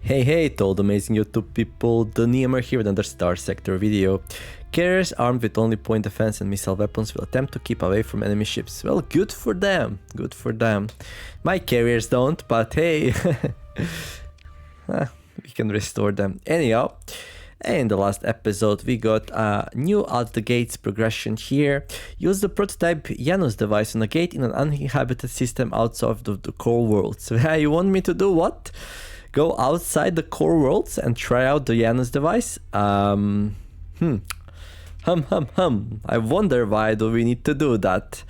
Hey to all the amazing YouTube people, the Neomer here with another StarSector video. Carriers armed with only point defense and missile weapons will attempt to keep away from enemy ships. Well, good for them, good for them. My carriers don't, but hey, we can restore them. Anyhow, in the last episode we got a new out the gates progression here. Use the prototype Janus device on a gate in an uninhabited system outside of the core world. So you want me to do what? Go outside the core worlds and try out the Janus device? I wonder why do we need to do that?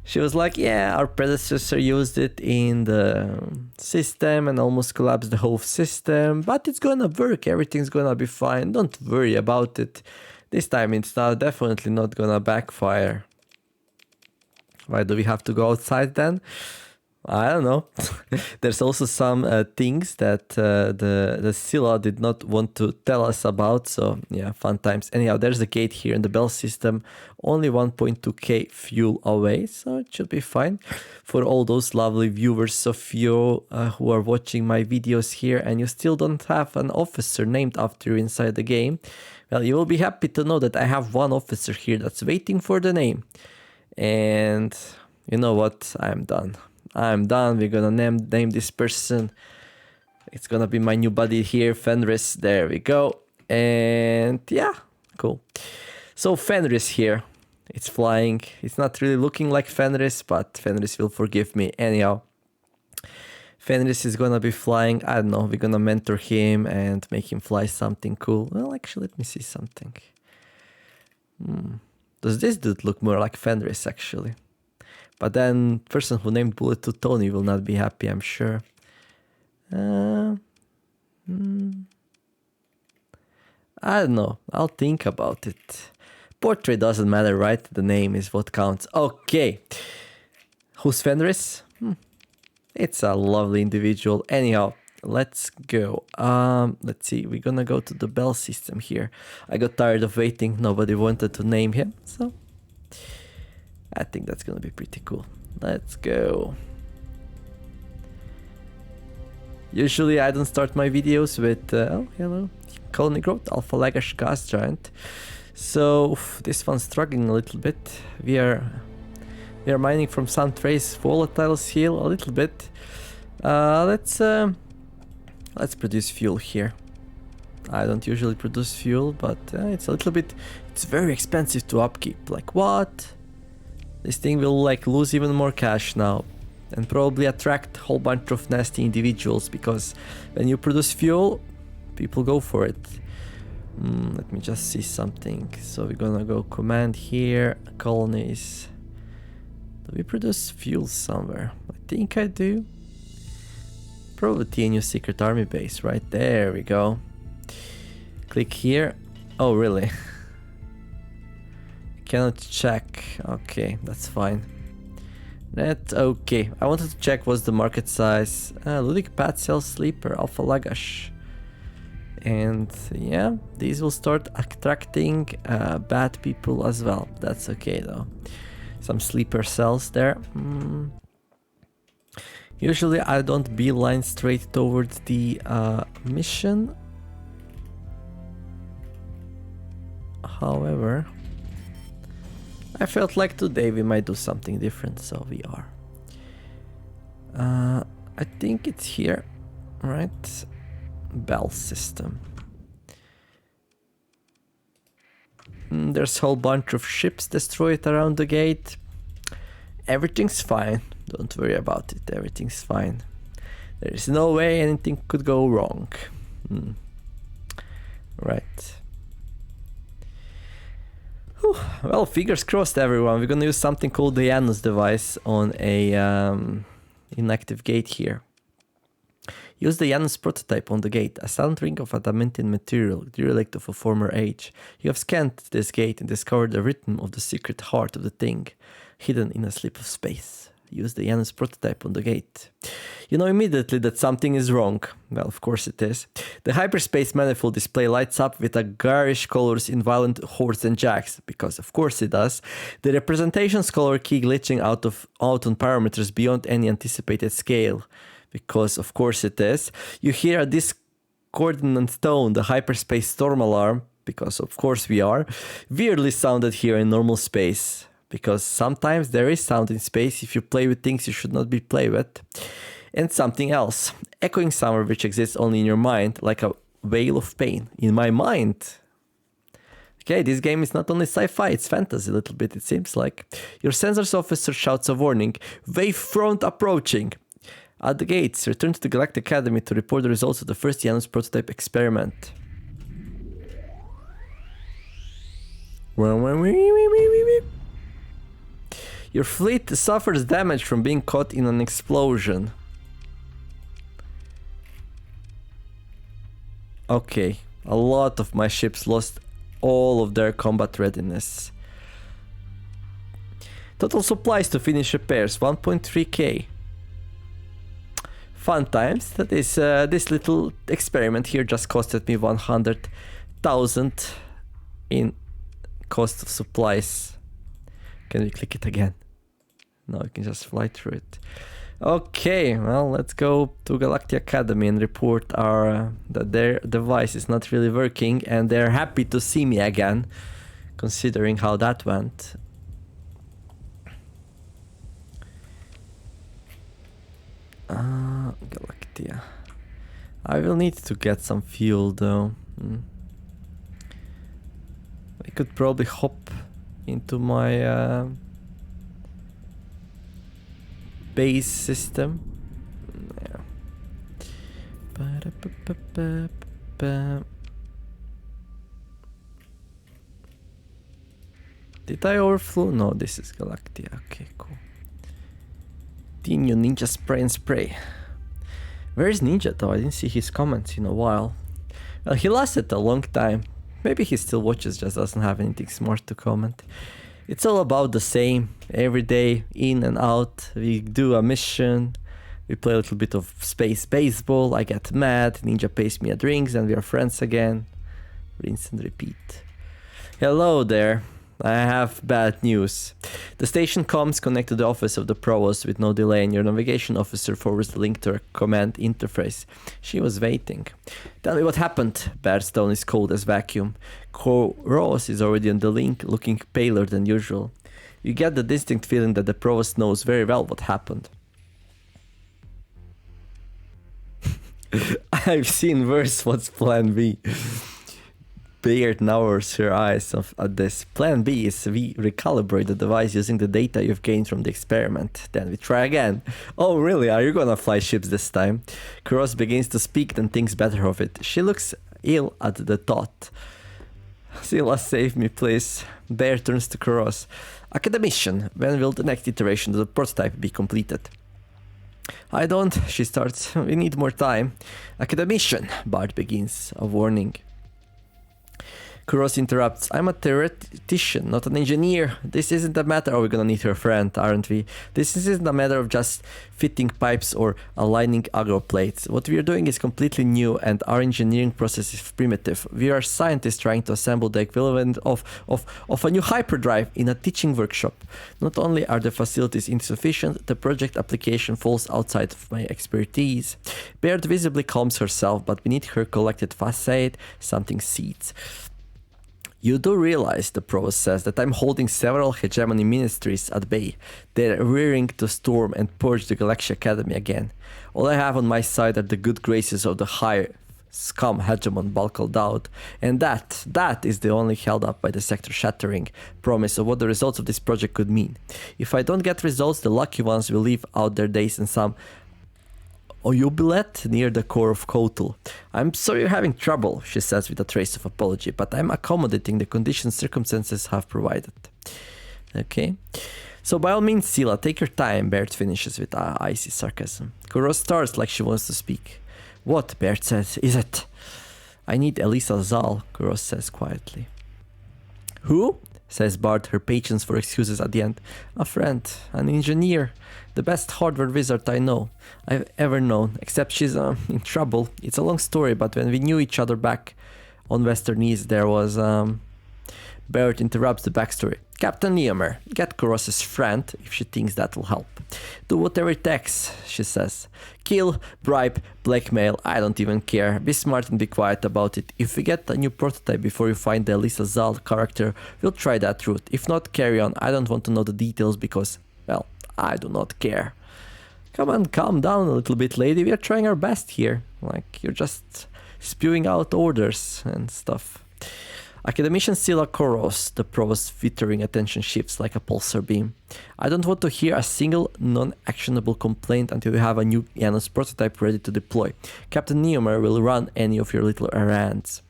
She was like, yeah, our predecessor used it in the system and almost collapsed the whole system, but it's gonna work, everything's gonna be fine, don't worry about it. This time it's definitely not gonna backfire. Why do we have to go outside then? I don't know. There's also some things that the Scylla did not want to tell us about, so yeah, fun times. Anyhow, there's a gate here in the bell system, only 1.2k fuel away, so it should be fine. For all those lovely viewers of you who are watching my videos here and you still don't have an officer named after you inside the game, well, you will be happy to know that I have one officer here that's waiting for the name. And you know what? I'm done. We're gonna name this person. It's gonna be my new buddy here, Fenris. There we go. And yeah, cool. So Fenris here. It's flying. It's not really looking like Fenris, but Fenris will forgive me. Anyhow, Fenris is gonna be flying. I don't know. We're gonna mentor him and make him fly something cool. Well, actually, let me see something. Does this dude look more like Fenris, actually? But then, person who named Bullet to Tony will not be happy, I'm sure. I don't know. I'll think about it. Portrait doesn't matter, right? The name is what counts. Okay. Who's Fenris? It's a lovely individual. Anyhow, let's go. Let's see. We're gonna go to the bell system here. I got tired of waiting. Nobody wanted to name him, so I think that's gonna be pretty cool. Let's go. Usually I don't start my videos with oh hello, colony growth, alpha lagash gas giant. So this one's struggling a little bit. We are mining from some trace volatiles here a little bit. Let's produce fuel here. I don't usually produce fuel, but it's a little bit. It's very expensive to upkeep. Like what? This thing will like lose even more cash now and probably attract a whole bunch of nasty individuals because when you produce fuel, people go for it. Let me just see something. So we're gonna go command here, colonies. Do we produce fuel somewhere? I think I do. Probably TNU secret army base, right? There we go. Click here. Oh, really? Cannot check. Okay, that's fine. That's okay. I wanted to check what's the market size. Ludic Pat sells sleeper alpha lagash. And yeah, these will start attracting bad people as well. That's okay though. Some sleeper cells there. Usually I don't beeline straight towards the mission. However, I felt like today we might do something different, so we are. I think it's here, right? Bell system. There's a whole bunch of ships destroyed around the gate. Everything's fine. Don't worry about it. Everything's fine. There is no way anything could go wrong. Right. Well, fingers crossed, everyone. We're gonna use something called the Janus device on a inactive gate here. Use the Janus prototype on the gate, a silent ring of adamantine material, the relic of a former age. You have scanned this gate and discovered the rhythm of the secret heart of the thing, hidden in a slip of space. Use the Janus prototype on the gate. You know immediately that something is wrong. Well, of course it is. The hyperspace manifold display lights up with a garish colors in violent hordes and jacks, because of course it does. The representation's color key glitching out on parameters beyond any anticipated scale, because of course it is. You hear a coordinate tone, the hyperspace storm alarm, because of course we are, weirdly sounded here in normal space. Because sometimes there is sound in space if you play with things you should not be play with. And something else, echoing somewhere which exists only in your mind, like a wail of pain. In my mind. Okay, this game is not only sci-fi, it's fantasy a little bit, it seems like. Your sensors officer shouts a warning. Wave front approaching. At the gates, return to the Galactic Academy to report the results of the first Janus prototype experiment. Your fleet suffers damage from being caught in an explosion. Okay, a lot of my ships lost all of their combat readiness. Total supplies to finish repairs, 1.3k. Fun times. That is, this little experiment here just costed me 100,000 in cost of supplies. Can we click it again? No, we can just fly through it. Okay, well, let's go to Galactic Academy and report our that their device is not really working, and they're happy to see me again, considering how that went. Galactia. I will need to get some fuel though. I could probably hop into my base system. Yeah. Did I overflow? No, this is Galactia. Okay, cool. Dino Ninja Spray and Spray. Where is Ninja though? I didn't see his comments in a while. Well, he lasted a long time. Maybe he still watches, just doesn't have anything smart to comment. It's all about the same. Every day, in and out. We do a mission. We play a little bit of space baseball. I get mad. Ninja pays me a drinks and we are friends again. Rinse and repeat. Hello there. I have bad news. The station comms connect to the office of the provost with no delay, and your navigation officer forwards the link to her command interface. She was waiting. Tell me what happened. Bearstone is cold as vacuum. Rose is already on the link, looking paler than usual. You get the distinct feeling that the provost knows very well what happened. I've seen worse. What's plan B? Baird lowers her eyes at this. Plan B is we recalibrate the device using the data you've gained from the experiment. Then we try again. Oh really? Are you gonna fly ships this time? Kuros begins to speak, then thinks better of it. She looks ill at the thought. Scylla, save me please. Bear turns to Kuros. Academician, when will the next iteration of the prototype be completed? I don't, she starts. We need more time. Academician, Bart begins, a warning. Kuros interrupts. I'm a theoretician, not an engineer. This isn't a matter of we're gonna need her friend, aren't we? This isn't a matter of just fitting pipes or aligning aggro plates. What we are doing is completely new and our engineering process is primitive. We are scientists trying to assemble the equivalent of a new hyperdrive in a teaching workshop. Not only are the facilities insufficient, the project application falls outside of my expertise. Baird visibly calms herself, but beneath her collected facade, something seethes. You do realize, the provost says, that I'm holding several hegemony ministries at bay. They're rearing to storm and purge the Galactic Academy again. All I have on my side are the good graces of the high scum hegemon buckled out, and that is the only held up by the sector-shattering promise of what the results of this project could mean. If I don't get results, the lucky ones will live out their days in some Oyubilet near the core of Kotul. I'm sorry you're having trouble, she says with a trace of apology, but I'm accommodating the conditions circumstances have provided. Okay. So by all means, Scylla, take your time, Baird finishes with icy sarcasm. Kuros starts like she wants to speak. What? Baird says. Is it? I need Elisa Zal, Kuros says quietly. Who? Says Bart, her patience for excuses at the end. A friend, an engineer, the best hardware wizard I've ever known, except she's in trouble. It's a long story, but when we knew each other back on Western East, there was... Barrett interrupts the backstory. Captain Neomer, get Kuros's friend if she thinks that will help. Do whatever it takes, she says. Kill, bribe, blackmail, I don't even care. Be smart and be quiet about it. If we get a new prototype before you find the Elisa Zal character, we'll try that route. If not, carry on. I don't want to know the details because, well, I do not care. Come on, calm down a little bit, lady. We are trying our best here. Like, you're just spewing out orders and stuff. Academician Sila Koros, the provost withering attention shifts like a pulsar beam. I don't want to hear a single non-actionable complaint until you have a new Janus prototype ready to deploy. Captain Neomer will run any of your little errands.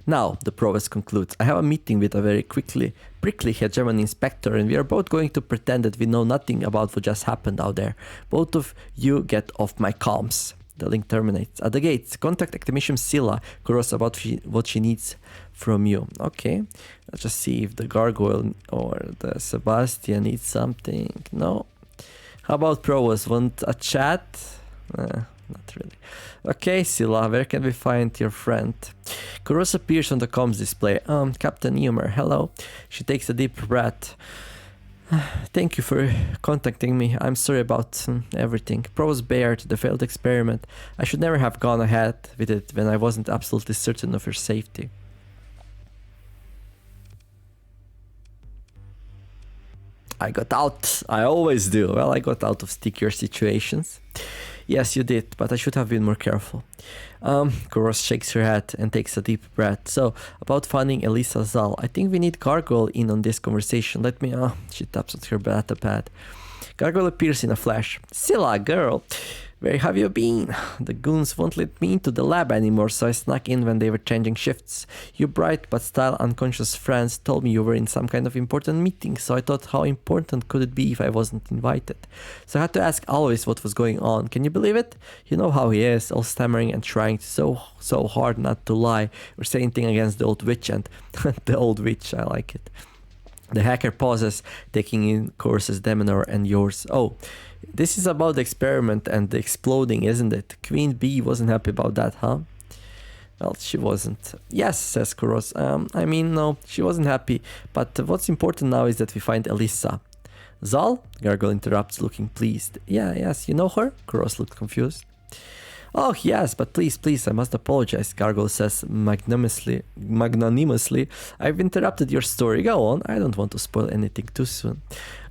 Now, the provost concludes, I have a meeting with a very prickly hegemon inspector and we are both going to pretend that we know nothing about what just happened out there. Both of you get off my comms. The link terminates. At the gates, contact Academician Sila Koros about what she needs from you. Okay, let's just see if the Gargoyle or the Sebastian needs something. No. How about Provost? Want a chat? Not really. Okay, Sila, where can we find your friend? Koros appears on the comms display. Captain Neomer, hello. She takes a deep breath. Thank you for contacting me. I'm sorry about everything. Provost Baird, the failed experiment. I should never have gone ahead with it when I wasn't absolutely certain of your safety. I got out. I always do. Well, I got out of stickier situations. Yes, you did, but I should have been more careful. Koros shakes her head and takes a deep breath. So, about finding Elisa Zal, I think we need Gargoyle in on this conversation. Let me, she taps on her data pad. Gargoyle appears in a flash. Sila, girl, where have you been? The goons won't let me into the lab anymore, so I snuck in when they were changing shifts. Your bright but still unconscious friends told me you were in some kind of important meeting, so I thought how important could it be if I wasn't invited. So I had to ask Alois what was going on. Can you believe it? You know how he is, all stammering and trying so hard not to lie or say anything against the old witch, and the old witch, I like it. The hacker pauses, taking in Koros's demeanor and yours. Oh, this is about the experiment and the exploding, isn't it? Queen Bee wasn't happy about that, huh? Well, she wasn't. Yes, says Koros. I mean, no, she wasn't happy. But what's important now is that we find Elisa. Zal? Gargoyle interrupts, looking pleased. Yeah, yes, you know her? Koros looked confused. Oh, yes, but please, I must apologize, Gargoyle says magnanimously. I've interrupted your story. Go on, I don't want to spoil anything too soon.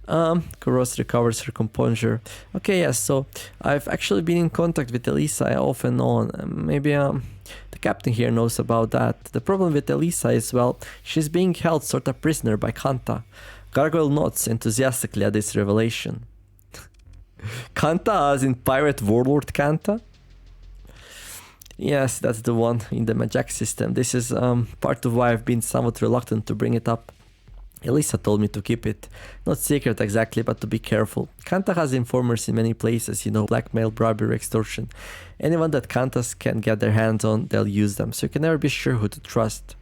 Koros recovers her composure. Okay, yes, so I've actually been in contact with Elisa off and on. Maybe the captain here knows about that. The problem with Elisa is, well, she's being held sort of prisoner by Kanta. Gargoyle nods enthusiastically at this revelation. Kanta as in Pirate Warlord Kanta? Yes, that's the one in the Majak system. This is part of why I've been somewhat reluctant to bring it up. Elisa told me to keep it. Not secret exactly, but to be careful. Kanta has informers in many places, you know, blackmail, bribery, extortion. Anyone that Kantas can get their hands on, they'll use them, so you can never be sure who to trust.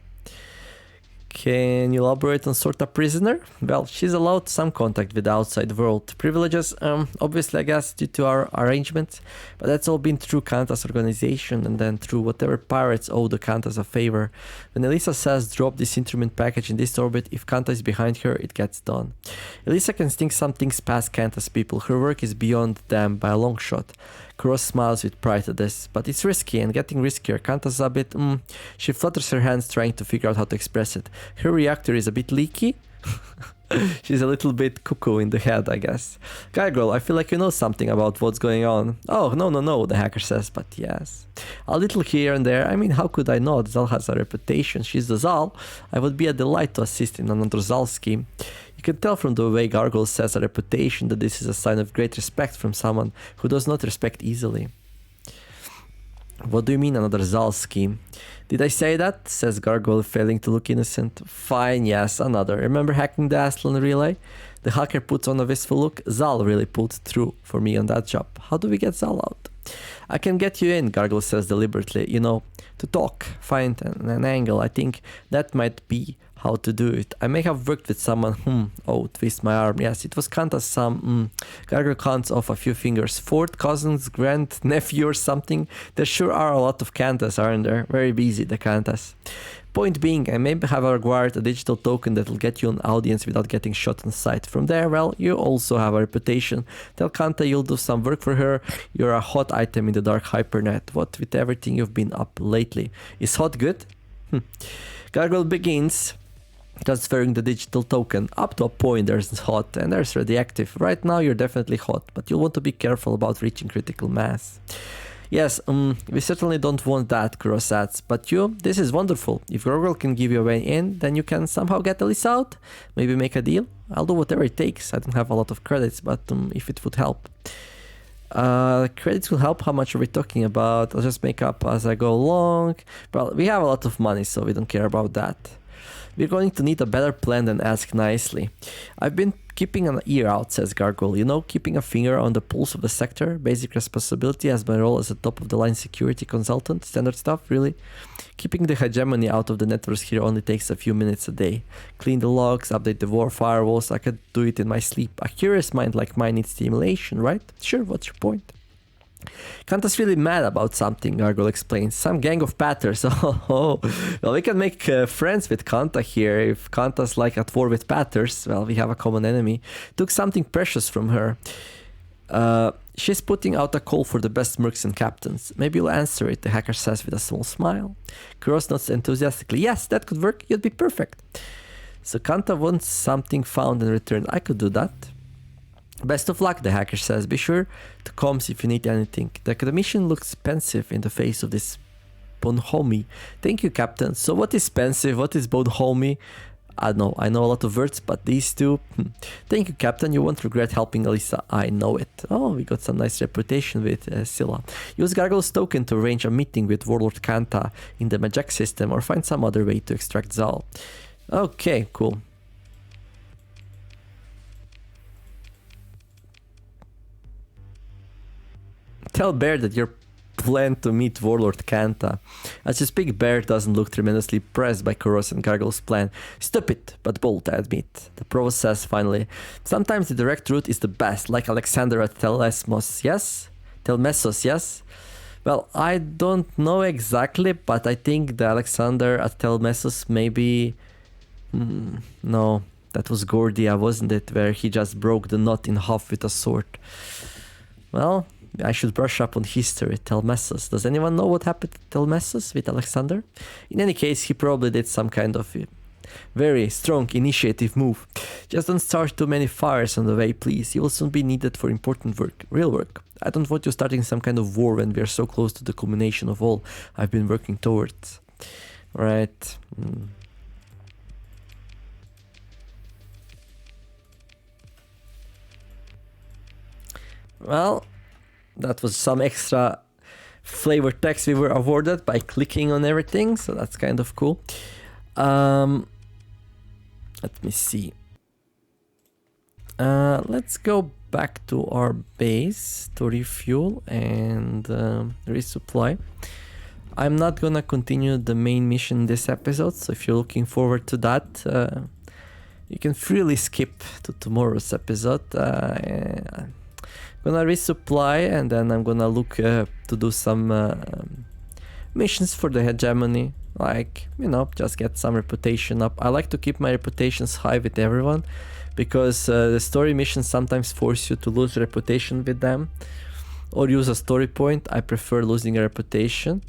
Can you elaborate on sort of prisoner? Well, she's allowed some contact with the outside world. Privileges, obviously I guess due to our arrangements, but that's all been through Kantas organization and then through whatever pirates owe the Kantas a favor. When Elisa says drop this instrument package in this orbit, if Kanta is behind her, it gets done. Elisa can think some things past Kantas people. Her work is beyond them by a long shot. Koros smiles with pride at this, but it's risky and getting riskier. Kanta's a bit, she flutters her hands trying to figure out how to express it. Her reactor is a bit leaky. She's a little bit cuckoo in the head, I guess. Guy girl, I feel like you know something about what's going on. Oh, no, the hacker says, but yes. A little here and there. I mean, how could I not? Zal has a reputation. She's the Zal. I would be a delight to assist in another Zal scheme. You can tell from the way Gargoyle says a reputation that this is a sign of great respect from someone who does not respect easily. What do you mean another Zal scheme? Did I say that? Says Gargoyle, failing to look innocent. Fine, yes, another. Remember hacking the Aslan relay? The hacker puts on a wistful look. Zal really pulled through for me on that job. How do we get Zal out? I can get you in, Gargoyle says deliberately. You know, to talk, find an angle. I think that might be how to do it. I may have worked with someone, oh, twist my arm. Yes, it was Kanta's some, Gargle counts off a few fingers. Fourth cousins, grand nephew or something. There sure are a lot of Kantas, aren't there? Very busy, the Kantas. Point being, I may have acquired a digital token that will get you an audience without getting shot on sight. From there, well, you also have a reputation. Tell Kanta you'll do some work for her. You're a hot item in the dark hypernet. What with everything you've been up lately? Is hot good? Gargle begins transferring the digital token. Up to a point there's hot and there's radioactive. Right now you're definitely hot, but you'll want to be careful about reaching critical mass. Yes, we certainly don't want that, Cross adds, but this is wonderful. If Gargle can give you a way in, then you can somehow get Elise out, maybe make a deal. I'll do whatever it takes. I don't have a lot of credits, but if it would help. Credits will help. How much are we talking about? I'll just make up as I go along. Well, we have a lot of money, so we don't care about that. We're going to need a better plan than ask nicely. I've been keeping an ear out, says Gargle. You know, keeping a finger on the pulse of the sector. Basic responsibility as my role as a top-of-the-line security consultant. Standard stuff, really. Keeping the hegemony out of the networks here only takes a few minutes a day. Clean the logs, update the war firewalls. I could do it in my sleep. A curious mind like mine needs stimulation, right? Sure, what's your point? Kanta's really mad about something, Gargle explains. Some gang of patters. Well, we can make friends with Kanta here. If Kanta's like at war with patters, well, we have a common enemy. Took something precious from her. She's putting out a call for the best mercs and captains. Maybe you'll answer it, the hacker says with a small smile. Kuros nods enthusiastically. Yes, that could work. You'd be perfect. So Kanta wants something found and returned. I could do that. Best of luck, the hacker says. Be sure to comms if you need anything. The academician looks pensive in the face of this bonhomie. Thank you, Captain. So what is pensive? What is bonhomie? I don't know. I know a lot of words, but these two... Thank you, Captain. You won't regret helping Elisa. I know it. Oh, we got some nice reputation with Scylla. Use Gargle's token to arrange a meeting with Warlord Kanta in the Majak system or find some other way to extract Zal. Okay, cool. Tell Bear that you're planned to meet Warlord Kanta. As you speak, Bear doesn't look tremendously impressed by Kuros and Gargle's plan. Stupid, but bold, I admit. The Provost says finally. Sometimes the direct route is the best, like Alexander at Telmessos, yes? Telmessos, yes? Well, I don't know exactly, but I think the Alexander at Telmessos maybe... no, that was Gordia, wasn't it? Where he just broke the knot in half with a sword. Well... I should brush up on history, Telmessos. Does anyone know what happened to Telmessos with Alexander? In any case, he probably did some kind of very strong initiative move. Just don't start too many fires on the way, please. You will soon be needed for important work, real work. I don't want you starting some kind of war when we are so close to the culmination of all I've been working towards. Right. Well... that was some extra flavor text we were awarded by clicking on everything, so that's kind of cool. Let me see. Let's go back to our base to refuel and resupply. I'm not gonna continue the main mission this episode, so if you're looking forward to that, you can freely skip to tomorrow's episode. Gonna resupply and then I'm gonna look to do some missions for the hegemony, like, you know, just get some reputation up. I like to keep my reputations high with everyone because the story missions sometimes force you to lose reputation with them or use a story point. I prefer losing a reputation.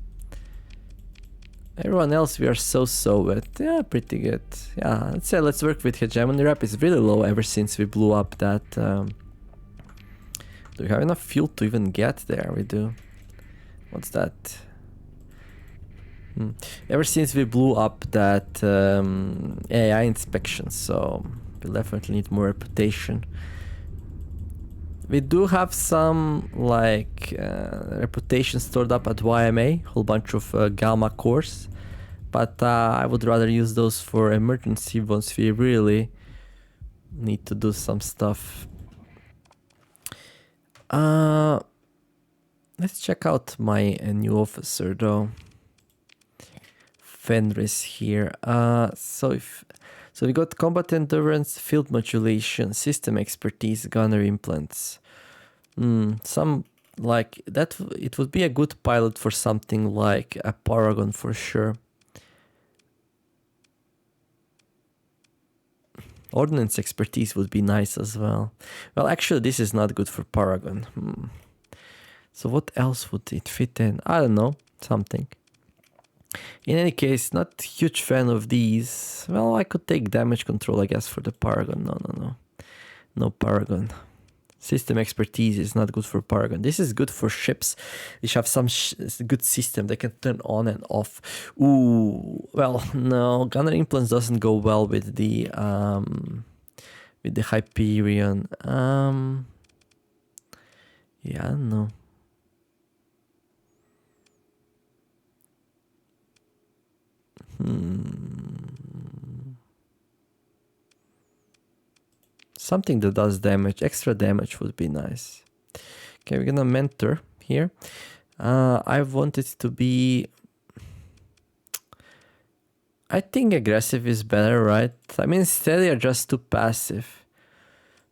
Everyone else we are so with. Yeah, pretty good. Yeah, let's work with hegemony. Rep is really low ever since we blew up that do we have enough fuel to even get there? We do. What's that? Ever since we blew up that AI inspection, so we'll definitely need more reputation. We do have some like reputation stored up at YMA, whole bunch of gamma cores, but I would rather use those for emergency once we really need to do some stuff. Let's check out my new officer though. Fenris here. So if So we got combat endurance, field modulation, system expertise, gunner implants. Some like that. It would be a good pilot for something like a Paragon for sure. Ordnance expertise would be nice as well. Well, actually, this is not good for Paragon. So what else would it fit in? I don't know. Something. In any case, not huge fan of these. Well, I could take damage control, I guess, for the Paragon. No. No Paragon. System expertise is not good for Paragon. This is good for ships which have some good system they can turn on and off. Ooh, well, no, gunner implants doesn't go well with the Hyperion. Yeah, I don't know. Something that does damage, extra damage would be nice. Okay, we're gonna mentor here. I want it to be... I think aggressive is better, right? I mean, steady are just too passive.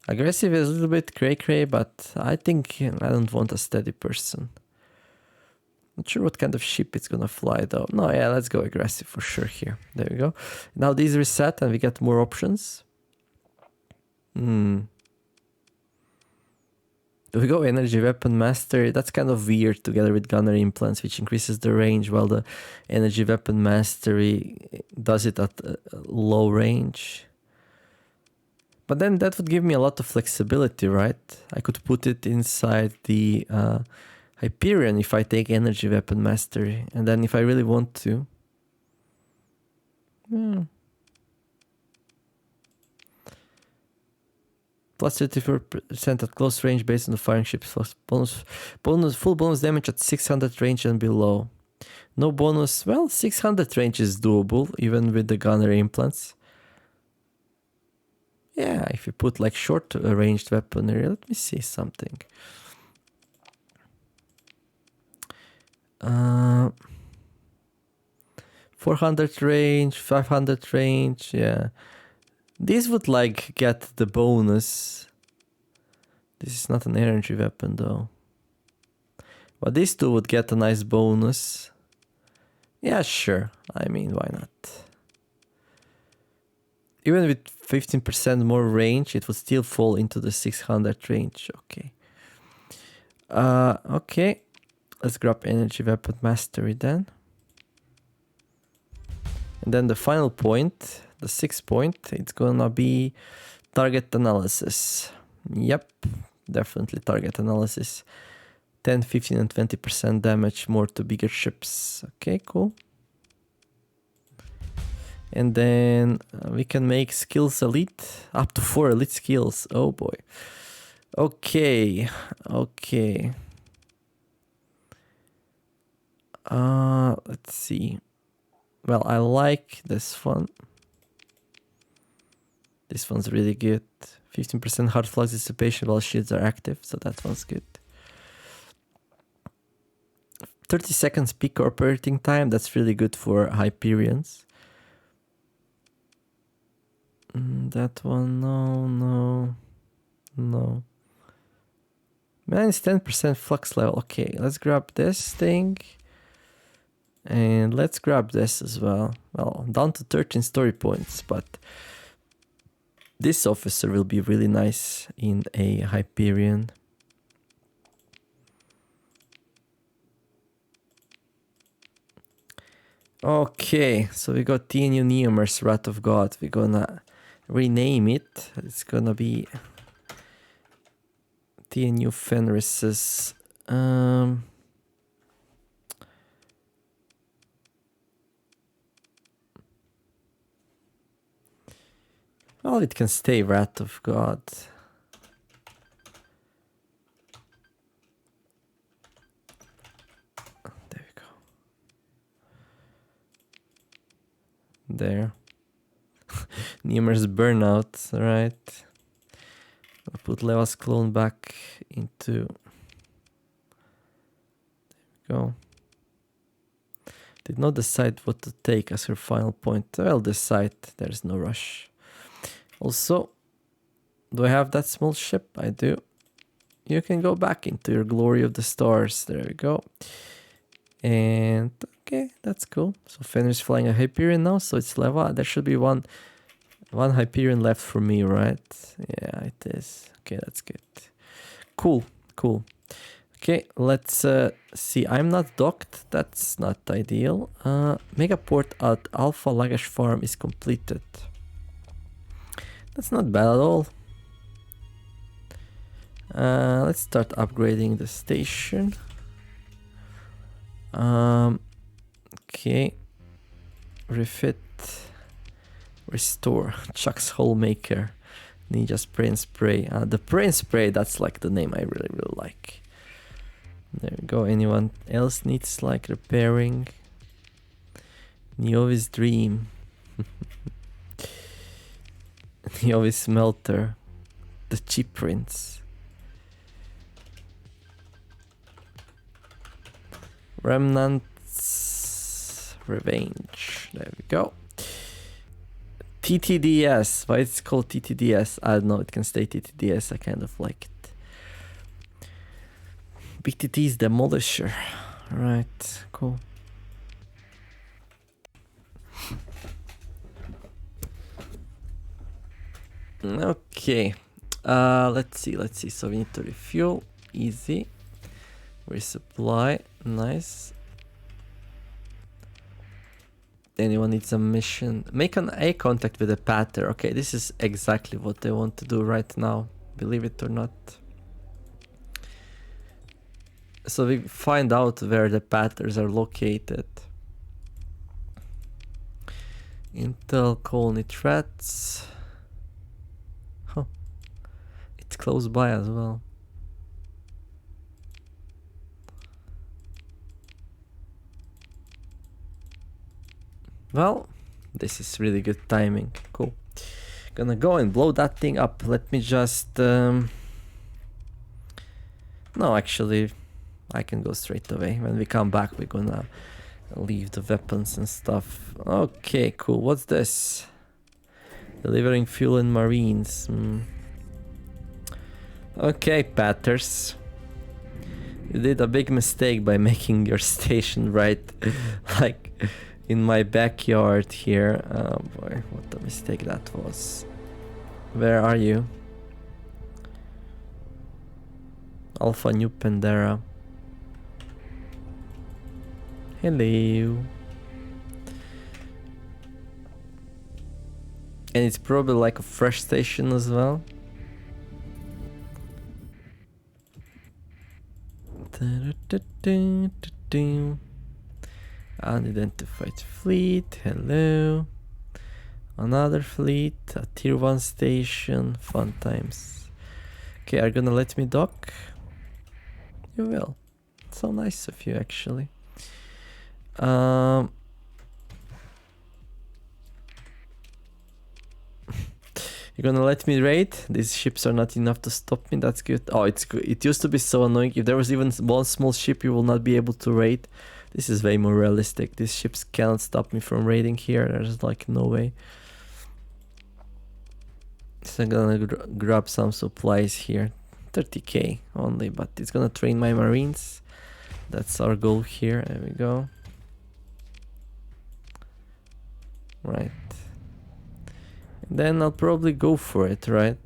Aggressive is a little bit cray-cray, but I think I don't want a steady person. Not sure what kind of ship it's gonna fly though. No, yeah, let's go aggressive for sure here. There we go. Now these reset and we get more options. Do we go energy weapon mastery? That's kind of weird together with gunner implants, which increases the range, while the energy weapon mastery does it at a low range. But then that would give me a lot of flexibility, right? I could put it inside the Hyperion if I take energy weapon mastery, and then if I really want to. Plus 34% at close range based on the firing ships. Full bonus damage at 600 range and below. No bonus. Well, 600 range is doable even with the gunner implants. Yeah, if you put like short ranged weaponry, let me see something. 400 range, 500 range, yeah. These would like get the bonus. This is not an energy weapon though. But these two would get a nice bonus. Yeah, sure. I mean, why not? Even with 15% more range, it would still fall into the 600 range. Okay. Okay. Let's grab energy weapon mastery then. And then the final point, the 6th point, it's gonna be target analysis. Yep, definitely target analysis. 10, 15, and 20% damage more to bigger ships. Okay, cool. And then we can make skills elite, up to 4 elite skills. Oh boy. Okay, okay. Let's see. Well, I like this one. This one's really good. 15% hard flux dissipation while shields are active, so that one's good. 30 seconds peak operating time, that's really good for Hyperions. That one, no. Minus 10% flux level. Okay, let's grab this thing. And let's grab this as well. Well, down to 13 story points, but this officer will be really nice in a Hyperion. Okay, so we got TNU Neomers, Wrath of God. We're gonna rename it. It's gonna be TNU Fenris's. Well, it can stay Wrath of God. There we go. There. Neomer's Burnout, right? I'll put Leva's clone back into... There we go. Did not decide what to take as her final point. Well, decide. There's no rush. Also, do I have that small ship? I do. You can go back into your glory of the stars. There we go. And okay, that's cool. So Fenrir's flying a Hyperion now, so it's level. There should be one Hyperion left for me, right? Yeah, it is. Okay, that's good. Cool. Okay, let's see. I'm not docked. That's not ideal. Megaport at Alpha Luggage Farm is completed. That's not bad at all. Let's start upgrading the station. Okay. Refit. Restore. Chuck's Hole Maker. Ninja Spray and Spray. The Spray and Spray, that's like the name I really like. There we go. Anyone else needs like repairing? Niovi's Dream. Niovi's Smelter. The Cheap Prince. Remnant's Revenge. There we go. TTDS. Why it's called TTDS? I don't know. It can stay TTDS. I kind of like it. BTT's Demolisher. Right. Cool. Okay. Let's see. So we need to refuel. Easy. Resupply. Nice. Anyone needs a mission? Make an eye contact with a pattern. Okay, this is exactly what I want to do right now. Believe it or not. So we find out where the patterns are located. Intel colony threats. Huh. It's close by as well. Well, this is really good timing. Cool. Gonna go and blow that thing up. Let me just... No, actually, I can go straight away. When we come back, we're gonna leave the weapons and stuff. Okay, cool. What's this? Delivering fuel in Marines. Okay, Patters. You did a big mistake by making your station right, like, in my backyard here. Oh boy, what a mistake that was. Where are you? Alpha New Pandera. Hello. And it's probably like a fresh station as well. Unidentified fleet. Hello. Another fleet. A tier 1 station. Fun times. Okay, are you gonna let me dock? You will. So nice of you, actually. You're gonna let me raid? These ships are not enough to stop me. That's good. Oh, it's good. It used to be so annoying. If there was even one small ship, you will not be able to raid. This is way more realistic. These ships cannot stop me from raiding here. There's like no way. So I'm gonna grab some supplies here. 30k only, but it's gonna train my Marines. That's our goal here. There we go. Right. Then I'll probably go for it, right?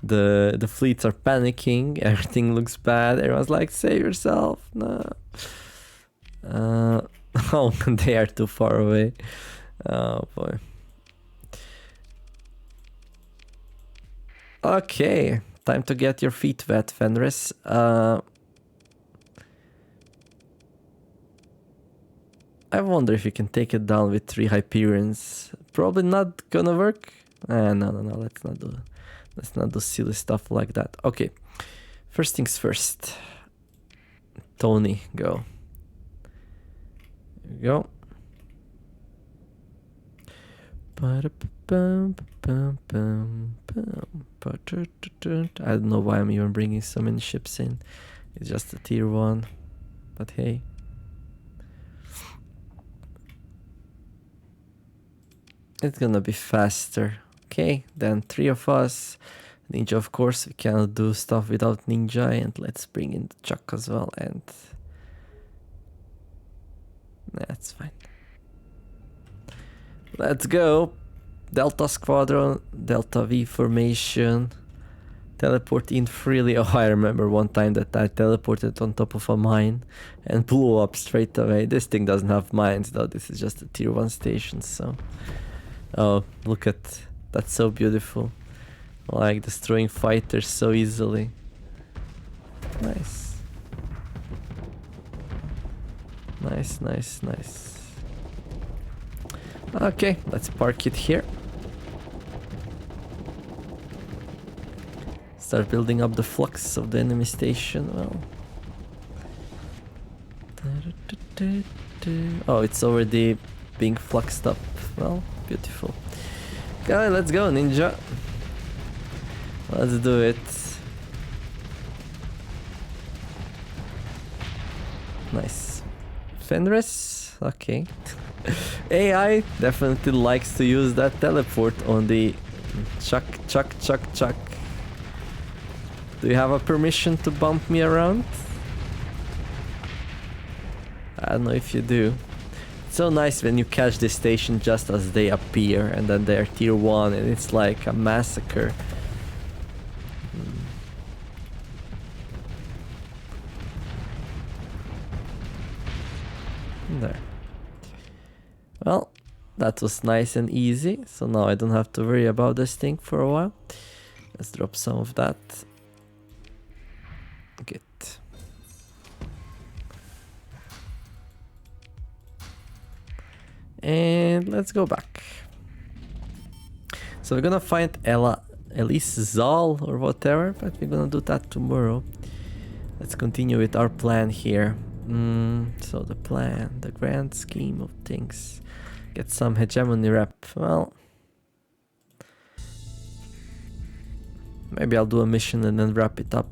The fleets are panicking. Everything looks bad. Everyone's like, save yourself. No. Oh, they are too far away. Oh boy. Okay, time to get your feet wet, Fenris. I wonder if you can take it down with 3 Hyperions. Probably not gonna work. No. Let's not do silly stuff like that. Okay, first things first. Tony, go. There we go. I don't know why I'm even bringing so many ships in. It's just a tier 1. But hey. It's gonna be faster. Okay, then 3 of us. Ninja, of course, we cannot do stuff without Ninja, and let's bring in the Chuck as well, and that's fine. Let's go. Delta Squadron, Delta V formation. Teleport in freely. Oh, I remember one time that I teleported on top of a mine and blew up straight away. This thing doesn't have mines though. This is just a tier 1 station, so... Oh, look at... That's so beautiful. Like destroying fighters so easily. Nice. Nice, nice, nice. Okay, let's park it here. Start building up the flux of the enemy station. Well, oh, it's already being fluxed up. Well, beautiful. Okay, let's go, Ninja. Let's do it. Nice. Fenris? Okay. AI definitely likes to use that teleport on the Chuck. Do you have a permission to bump me around? I don't know if you do. It's so nice when you catch this station just as they appear and then they're tier 1 and it's like a massacre. There. Well, that was nice and easy, so now I don't have to worry about this thing for a while. Let's drop some of that. Good. And let's go back. So we're gonna find Elise Zal or whatever, but we're gonna do that tomorrow. Let's continue with our plan here. So the plan, the grand scheme of things. Get some hegemony rep. Well, maybe I'll do a mission and then wrap it up.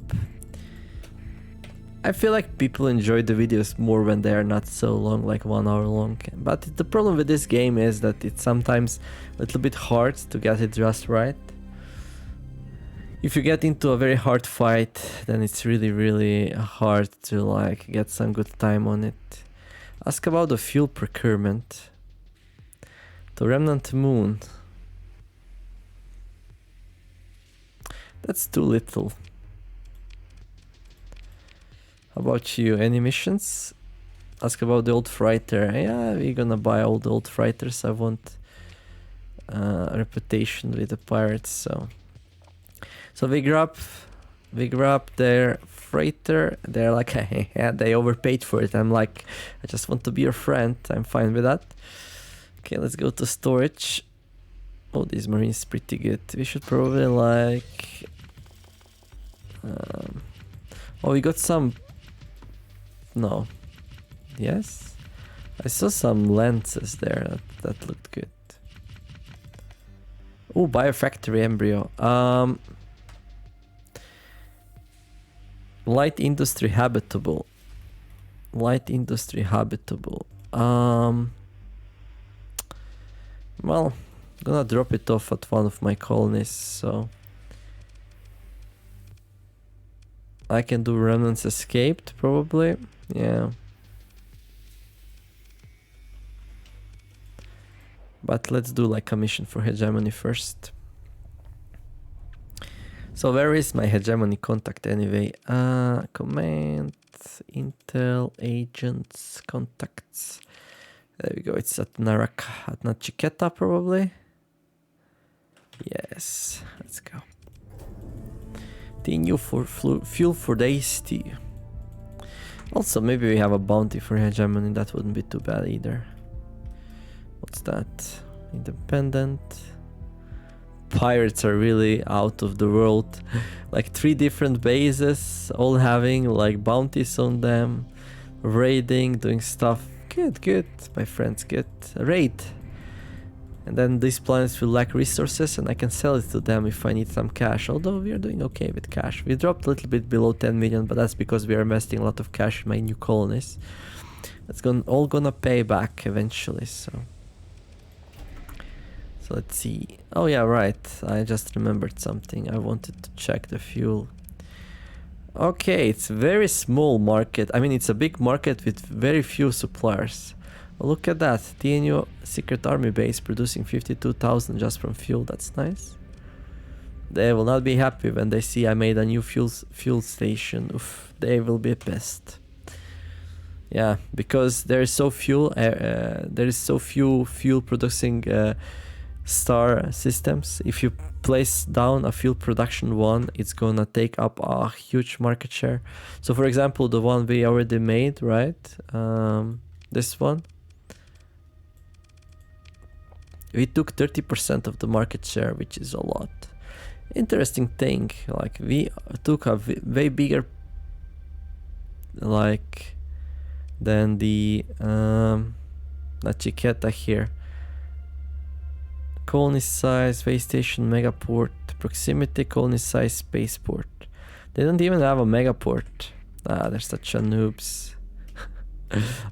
I feel like people enjoy the videos more when they are not so long, like 1 hour long. But the problem with this game is that it's sometimes a little bit hard to get it just right. If you get into a very hard fight, then it's really hard to like get some good time on it. Ask about the fuel procurement. The Remnant Moon. That's too little. How about you? Any missions? Ask about the old freighter. Yeah, we're gonna buy all the old freighters. I want a reputation with the pirates, so we grab their freighter. They're like, yeah, they overpaid for it. I'm like, I just want to be your friend. I'm fine with that. Okay, let's go to storage. Oh, this marine is pretty good. We should probably like... oh, we got some... No. Yes? I saw some lenses there. That looked good. Oh, biofactory embryo. Light industry habitable. Light industry habitable. Well, I'm gonna drop it off at one of my colonies, so I can do remnants escaped, probably. Yeah. But let's do like a mission for hegemony first. So where is my hegemony contact anyway? Command, intel, agents, contacts. There we go, it's at Naraka, at Nachiketa probably. Yes, let's go. New for fuel for the AST. Also, maybe we have a bounty for hegemony, that wouldn't be too bad either. What's that? Independent. Pirates are really out of the world. Like 3 different bases, all having like bounties on them, raiding, doing stuff. Good, my friends, good. Raid. And then these planets will lack resources and I can sell it to them if I need some cash. Although we are doing okay with cash. We dropped a little bit below 10 million, but that's because we are investing a lot of cash in my new colonies. It's all gonna pay back eventually, so So let's see. Oh yeah, right. I just remembered something. I wanted to check the fuel. Okay, it's a very small market. I mean, it's a big market with very few suppliers. Oh, look at that. TNU Secret Army base producing 52,000 just from fuel. That's nice. They will not be happy when they see I made a new fuel station. Oof, they will be pissed. Yeah, because there is so few fuel producing star systems. If you place down a fuel production one, it's gonna take up a huge market share. So for example, the one we already made, right? This one. We took 30% of the market share, which is a lot. Interesting thing, like we took a way bigger like than the Nachiketa here. Colony size, space station, megaport, proximity, colony size, spaceport. They don't even have a megaport. Ah, they're such a noobs.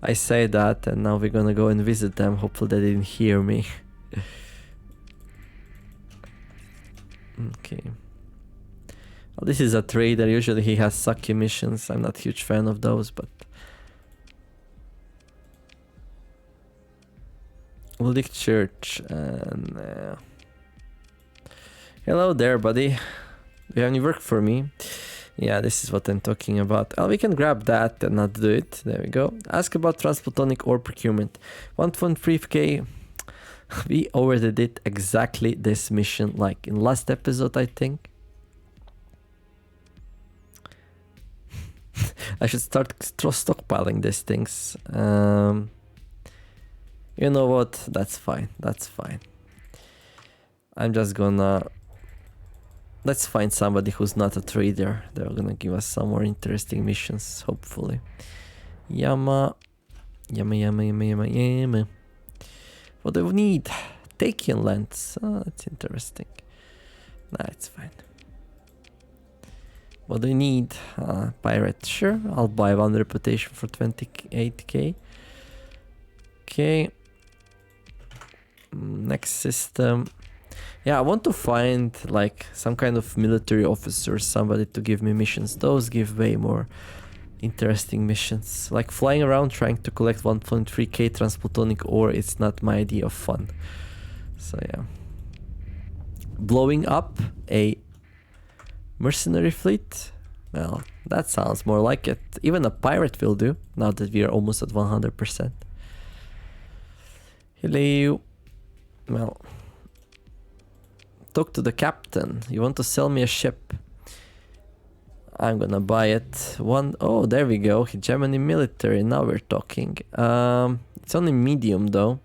I say that and now we're gonna go and visit them. Hopefully they didn't hear me. Okay. Well, this is a trader. Usually he has sucky missions. I'm not a huge fan of those, but... Lick Church and... Hello there, buddy. Do you have any work for me? Yeah, this is what I'm talking about. Oh, we can grab that and not do it. There we go. Ask about transplutonic ore procurement. 1.3k. We already did exactly this mission, like in last episode, I think. I should start stockpiling these things. You know what? That's fine. That's fine. I'm just gonna... Let's find somebody who's not a trader. They're gonna give us some more interesting missions, hopefully. Yama. What do we need? Taking lens. Oh, that's interesting. Nah, it's fine. What do you need? Pirate. Sure, I'll buy one reputation for 28k. Okay. Next system. Yeah, I want to find like some kind of military officer, somebody to give me missions. Those give way more interesting missions. Like flying around trying to collect 1.3k transplutonic ore, it's not my idea of fun. So yeah. Blowing up a mercenary fleet? Well, that sounds more like it. Even a pirate will do, now that we are almost at 100%. Hello. Well, talk to the captain. You want to sell me a ship? I'm gonna buy it. Oh, there we go. Hegemony military. Now we're talking. It's only medium though.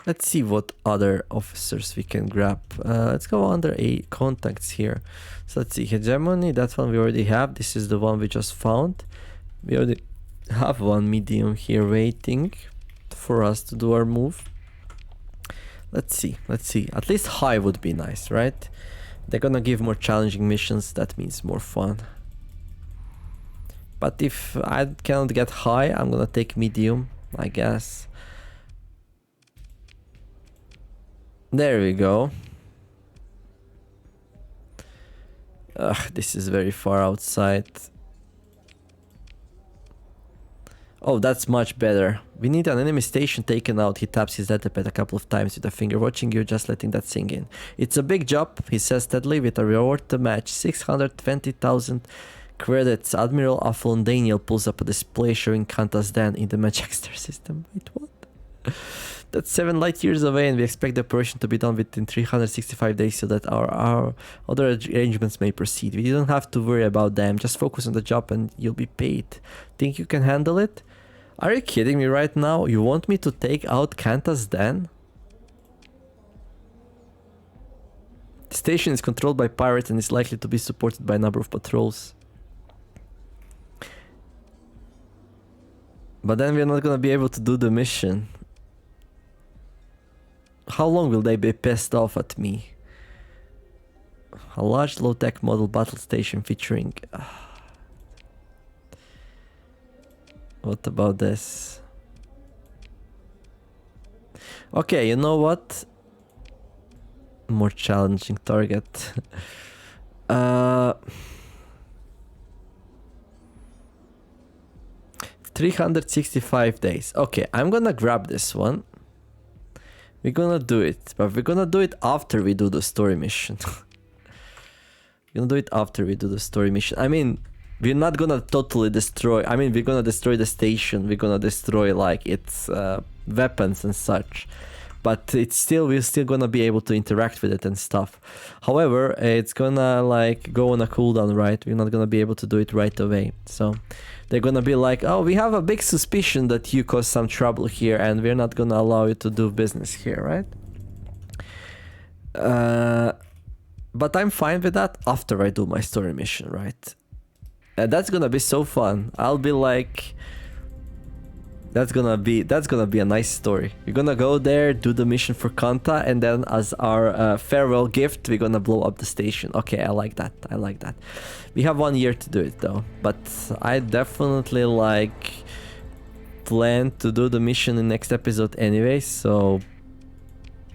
Let's see what other officers we can grab. Let's go under contacts here. So let's see, hegemony, that one we already have. This is the one we just found. We already have one medium here waiting for us to do our move. Let's see. At least high would be nice, right? They're gonna give more challenging missions. That means more fun. But if I cannot get high, I'm gonna take medium, I guess. There we go. Ugh, this is very far outside. Oh, that's much better. We need an enemy station taken out. He taps his datapad a couple of times with a finger, watching you, just letting that sink in. It's a big job, he says steadily, with a reward to match. 620,000 credits. Admiral Aflon Daniel pulls up a display showing Kanta's Dan in the Manchester system. Wait, what? That's 7 light years away, and we expect the operation to be done within 365 days so that our other arrangements may proceed. We don't have to worry about them. Just focus on the job and you'll be paid. Think you can handle it? Are you kidding me right now? You want me to take out Kanta's Den? The station is controlled by pirates and is likely to be supported by a number of patrols. But then we're not gonna be able to do the mission. How long will they be pissed off at me? A large low-tech model battle station featuring... What about this? Okay, you know what? More challenging target. 365 days. Okay, I'm gonna grab this one. We're gonna do it, but we're gonna do it after we do the story mission. We're gonna do it after we do the story mission. I mean, we're not gonna totally destroy. I mean, we're gonna destroy the station. We're gonna destroy like its weapons and such. But it's still, we're still gonna be able to interact with it and stuff. However, it's gonna like go on a cooldown, right? We're not gonna be able to do it right away. So they're gonna be like, oh, we have a big suspicion that you caused some trouble here and we're not gonna allow you to do business here, right? But I'm fine with that after I do my story mission, right? And that's gonna be so fun. I'll be like, that's gonna be a nice story. We're gonna go there, do the mission for Kanta, and then as our farewell gift, we're gonna blow up the station. Okay, I like that. I like that. We have 1 year to do it though, but I definitely like plan to do the mission in next episode anyway, so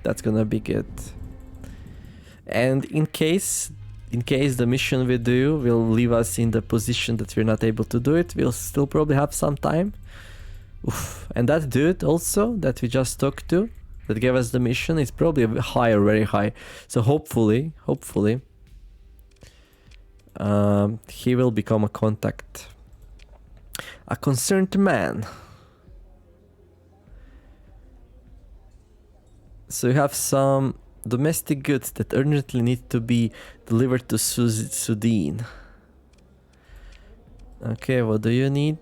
that's gonna be good. And in case the mission we do will leave us in the position that we're not able to do it, we'll still probably have some time. Oof. And that dude also that we just talked to, that gave us the mission, is probably high or very high. So hopefully, he will become a contact. A concerned man. So you have some domestic goods that urgently need to be delivered to Sudin. Okay, what do you need?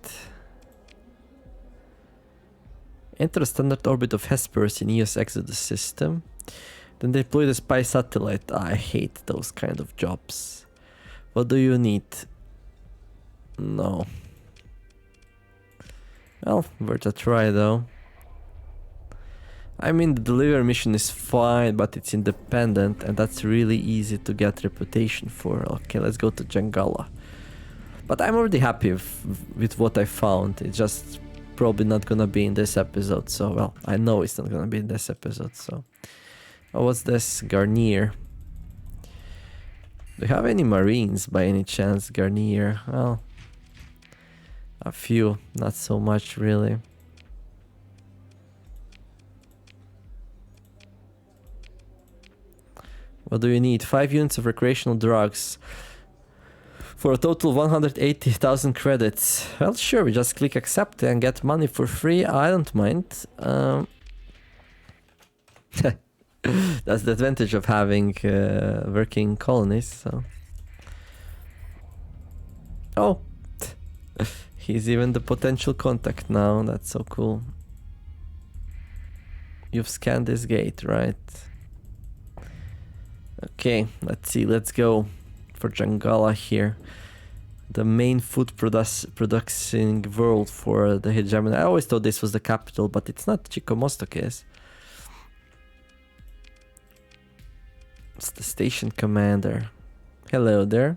Enter the standard orbit of Hesperus in EOS Exodus system. Then deploy the spy satellite. I hate those kind of jobs. What do you need? No. Well, worth a try though. I mean, the delivery mission is fine, but it's independent and that's really easy to get reputation for. Okay, let's go to Jangala. But I'm already happy with what I found. It's just probably not gonna be in this episode, so well, I know it's not gonna be in this episode, so. Oh, what's this? Garnier. Do you have any Marines by any chance, Garnier? Well, a few, not so much really. What do you need? 5 units of recreational drugs. For a total of 180,000 credits. Well, sure, we just click accept and get money for free. I don't mind. That's the advantage of having working colonies. So. Oh, he's even the potential contact now. That's so cool. You've scanned this gate, right? Okay, let's see. Let's go for Jangala here. The main food producing world for the hegemony. I always thought this was the capital, but it's not. Chikomostok is. It's the station commander. Hello there.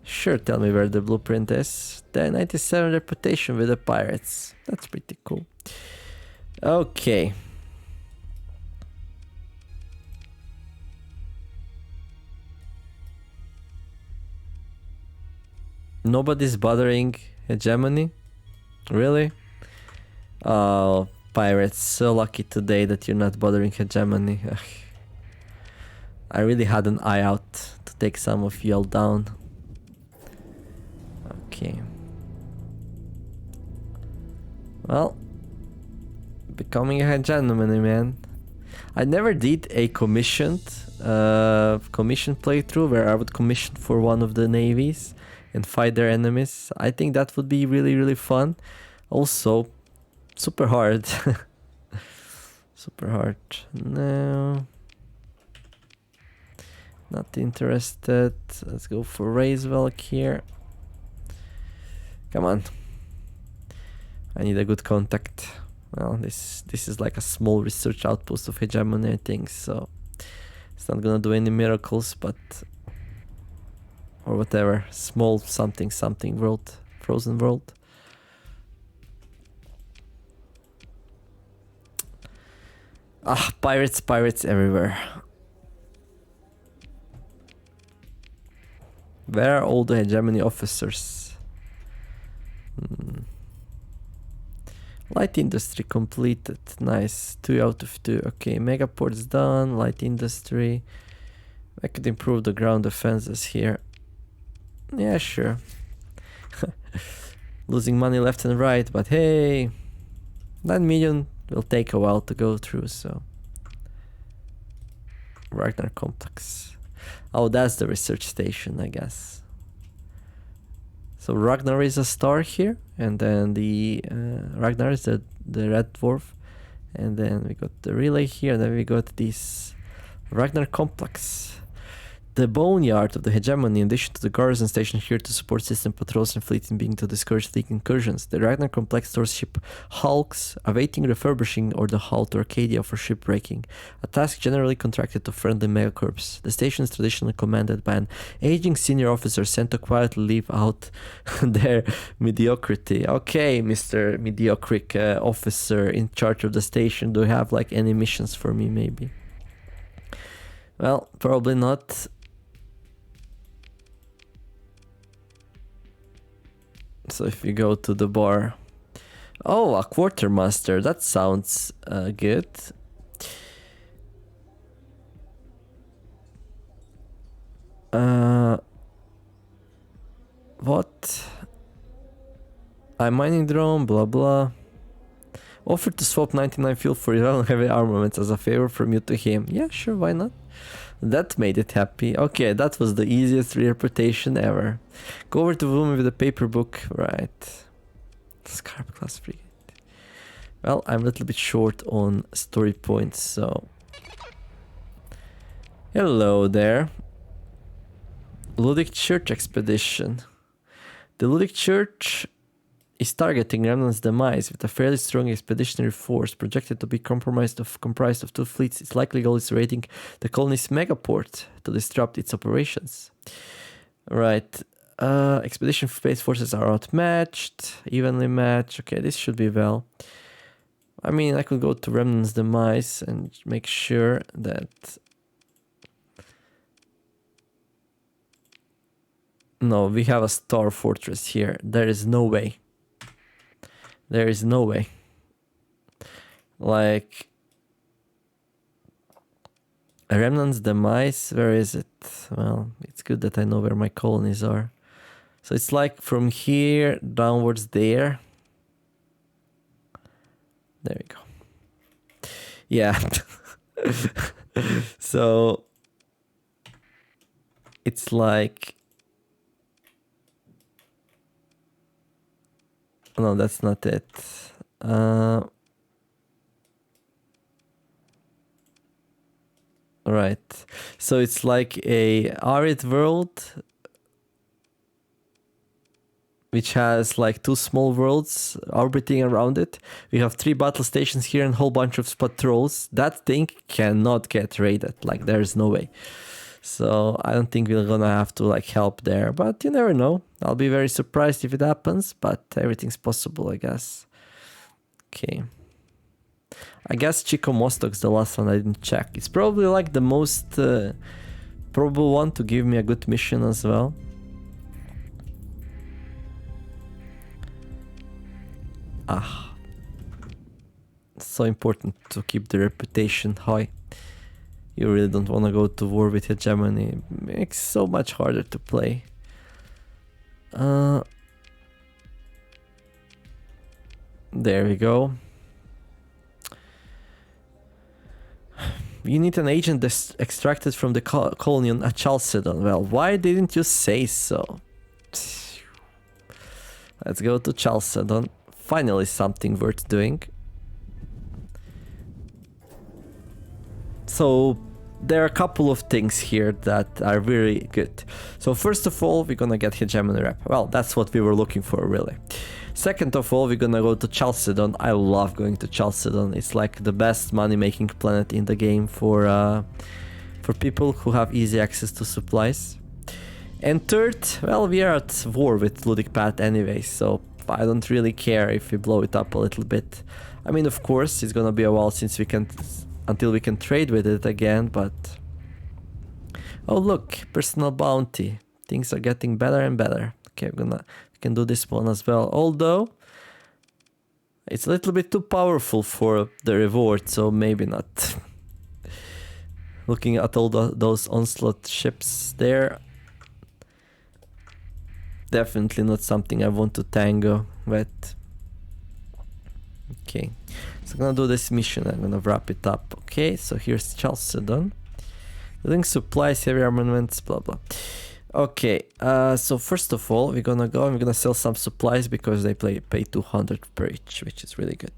Sure, tell me where the blueprint is. The 97 reputation with the pirates. That's pretty cool. Okay. Nobody's bothering hegemony? Really? Oh, pirates, so lucky today that you're not bothering hegemony. Ugh. I really had an eye out to take some of y'all down. Okay. Well, becoming a hegemony, man. I never did a commission playthrough where I would commission for one of the navies and fight their enemies. I think that would be really, really fun. Also, super hard. Super hard. No. Not interested. Let's go for Raisvelk here. Come on. I need a good contact. Well, this is like a small research outpost of hegemony, I think, so it's not gonna do any miracles, but or whatever, small something world, frozen world. Ah, pirates, pirates everywhere. Where are all the hegemony officers? Light industry completed. Nice. 2 out of 2. Okay, megaport's done. Light industry. I could improve the ground defenses here. Yeah, sure. Losing money left and right, but hey, 9 million will take a while to go through, so. Ragnar complex. Oh, that's the research station, I guess. So Ragnar is a star here, and then the Ragnar is the red dwarf, and then we got the relay here, and then we got this Ragnar complex. The boneyard of the hegemony, in addition to the garrison station here to support system patrols and fleeting being to discourage fleet incursions. The Ragnar complex stores ship hulks, awaiting refurbishing, or the hull to Arcadia for shipbreaking, a task generally contracted to friendly megacorps. The station is traditionally commanded by an aging senior officer sent to quietly leave out their mediocrity. Okay, Mr. Mediocre officer in charge of the station, do you have like any missions for me maybe? Well, probably not. So if you go to the bar... Oh, a quartermaster. That sounds good. What? I'm mining drone, blah blah. Offer to swap 99 fuel for your own heavy armaments as a favor from you to him. Yeah, sure, why not? That made it happy. Okay, that was the easiest re-reputation ever. Go over to Vumi with a paper book. Right. Scarp class frigate. Well, I'm a little bit short on story points, so... Hello there. Ludic Church expedition. The Ludic Church is targeting Remnant's demise with a fairly strong expeditionary force projected to be comprised of 2 fleets. Its likely goal is raiding the colony's megaport to disrupt its operations. Right. Expedition space forces are outmatched, evenly matched. Okay, this should be well. I mean, I could go to Remnant's demise and make sure that... No, we have a star fortress here. There is no way. There is no way. Like... A Remnant's demise, where is it? Well, it's good that I know where my colonies are. So it's like from here downwards there. There we go. Yeah. So... It's like... No, that's not it. Right. So it's like a arid world which has like 2 small worlds orbiting around it. We have 3 battle stations here and a whole bunch of patrols. That thing cannot get raided. Like, there's no way. So I don't think we're gonna have to like help there, but you never know. I'll be very surprised if it happens, but everything's possible, I guess. Okay. I guess Chico Mostok's the last one I didn't check. It's probably like the most probable one to give me a good mission as well. Ah. It's so important to keep the reputation high. You really don't want to go to war with hegemony. It makes so much harder to play. There we go. You need an agent that's extracted from the colony on Chalcedon. Well, why didn't you say so? Let's go to Chalcedon. Finally something worth doing. So there are a couple of things here that are really good. So first of all, we're gonna get hegemony rep. Well, that's what we were looking for, really. Second of all, we're gonna go to Chalcedon. I love going to Chalcedon. It's like the best money-making planet in the game for people who have easy access to supplies. And third, well, we are at war with Ludic Path anyway, so I don't really care if we blow it up a little bit. I mean, of course, it's gonna be a while since we can until we can trade with it again, but... Oh look, personal bounty. Things are getting better and better. Okay, we can do this one as well. Although, it's a little bit too powerful for the reward, so maybe not. Looking at all those onslaught ships there. Definitely not something I want to tango with. Okay, so I'm gonna do this mission. I'm gonna wrap it up. Okay, so here's Chalcedon. Building supplies, heavy armaments, blah blah. Okay, so first of all, we're gonna go and we're gonna sell some supplies because they pay 200 per each, which is really good.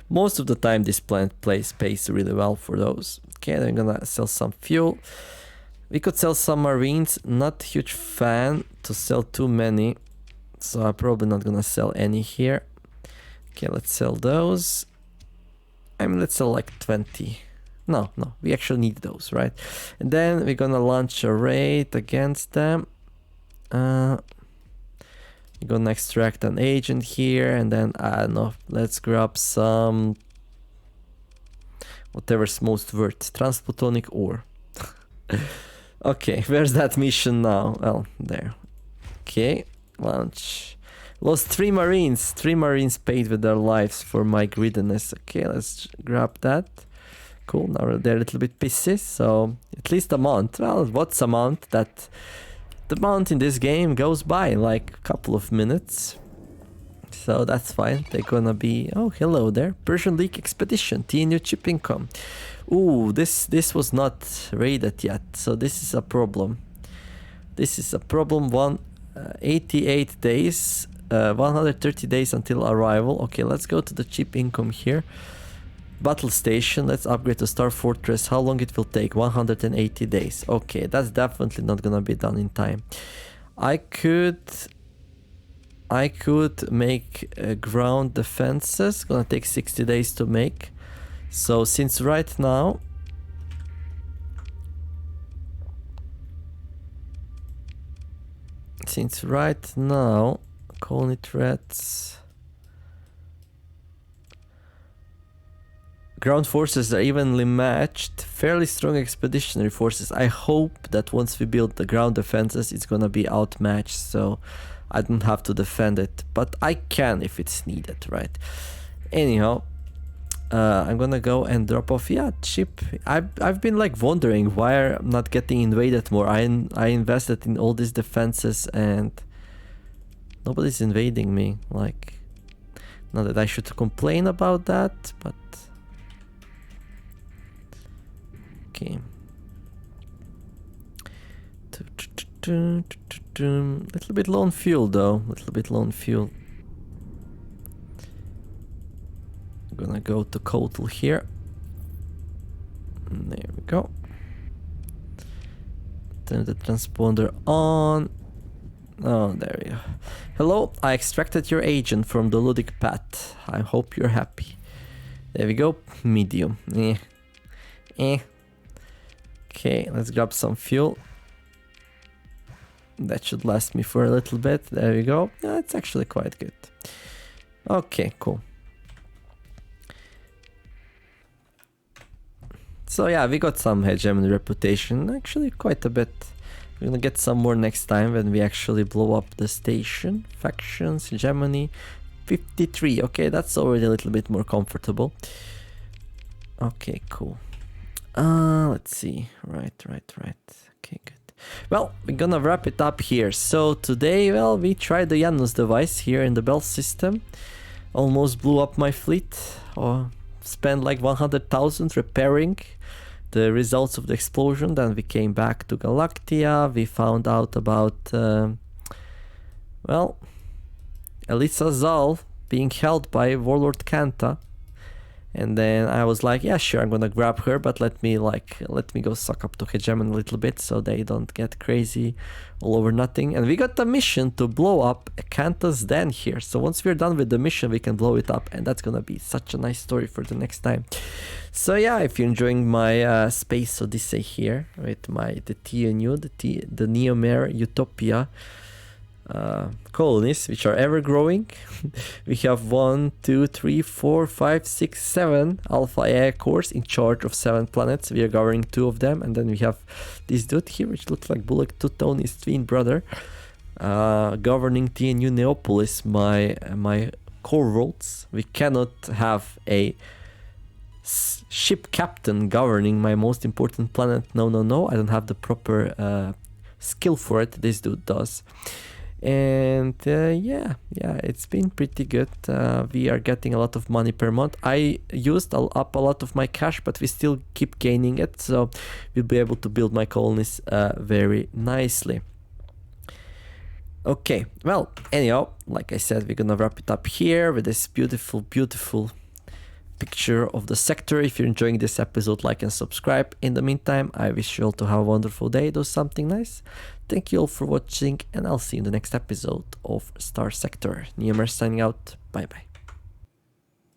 Most of the time, this planet pays really well for those. Okay, then we're gonna sell some fuel. We could sell some marines. Not huge fan to sell too many, so I'm probably not gonna sell any here. Okay, let's sell those. I mean, let's sell like 20. No, we actually need those, right? And then we're gonna launch a raid against them. We're gonna extract an agent here, and then, I don't know, let's grab some... whatever's most worth. Transplutonic ore. Okay, where's that mission now? Well, there. Okay, launch. Lost 3 marines. 3 marines paid with their lives for my greediness. Okay, let's grab that. Cool, now they're a little bit pissy, so at least a month. Well, what's a month? That the month in this game goes by in like a couple of minutes. So that's fine. They're gonna be... Oh, hello there. Persian League Expedition. TNU chip income. Ooh, this was not raided yet, so this is a problem. This is a problem. 88 days, 130 days until arrival. Okay, let's go to the chip income here. Battle station, let's upgrade to Star Fortress. How long it will take? 180 days. Okay, that's definitely not gonna be done in time. I could make ground defenses. Gonna take 60 days to make. So since right now colony threats, ground forces are evenly matched, fairly strong expeditionary forces. I hope that once we build the ground defenses, it's gonna be outmatched, so I don't have to defend it, but I can if it's needed, right? Anyhow, I'm gonna go and drop off, yeah, chip. I've been like wondering why I'm not getting invaded more. I invested in all these defenses and nobody's invading me. Like, not that I should complain about that, but okay. Little bit low on fuel though. Little bit low on fuel. I'm gonna go to Kotal here. There we go. Turn the transponder on. Oh, there we go. Hello, I extracted your agent from the Ludic Path. I hope you're happy. There we go. Medium. Okay, let's grab some fuel. That should last me for a little bit. There we go. Yeah, it's actually quite good. Okay, cool. So yeah, we got some hegemony reputation. Actually, quite a bit. We're gonna get some more next time when we actually blow up the station. Factions, hegemony, 53. Okay, that's already a little bit more comfortable. Okay, cool. Let's see. Right. Okay, good. Well, we're gonna wrap it up here. So today, well, we tried the Janus device here in the Bell system. Almost blew up my fleet. Or spent like 100,000 repairing the results of the explosion. Then we came back to Galactia. We found out about, well, Elisa Zal being held by Warlord Kanta. And then I was like, yeah, sure, I'm gonna grab her, but let me go suck up to Hegemon a little bit so they don't get crazy all over nothing. And we got the mission to blow up Kanta's den here. So once we're done with the mission, we can blow it up, and that's gonna be such a nice story for the next time. So yeah, if you're enjoying my Space Odyssey here with the TNU, the Neomare Utopia colonies, which are ever growing. We have 1, 2, 3, 4, 5, 6, 7 Alpha AI cores in charge of 7 planets. We are governing 2 of them, and then we have this dude here, which looks like Bullock Tony's twin brother, governing TNU Neopolis, my core worlds. We cannot have a ship captain governing my most important planet. No, I don't have the proper skill for it. This dude does. And yeah, it's been pretty good. We are getting a lot of money per month. I used up a lot of my cash, but we still keep gaining it, so we'll be able to build my colonies very nicely. Okay, well, anyhow, like I said, we're gonna wrap it up here with this beautiful picture of the sector. If you're enjoying this episode, like and subscribe. In the meantime, I wish you all to have a wonderful day, do something nice. Thank you all for watching, and I'll see you in the next episode of StarSector. Niemer signing out. Bye bye.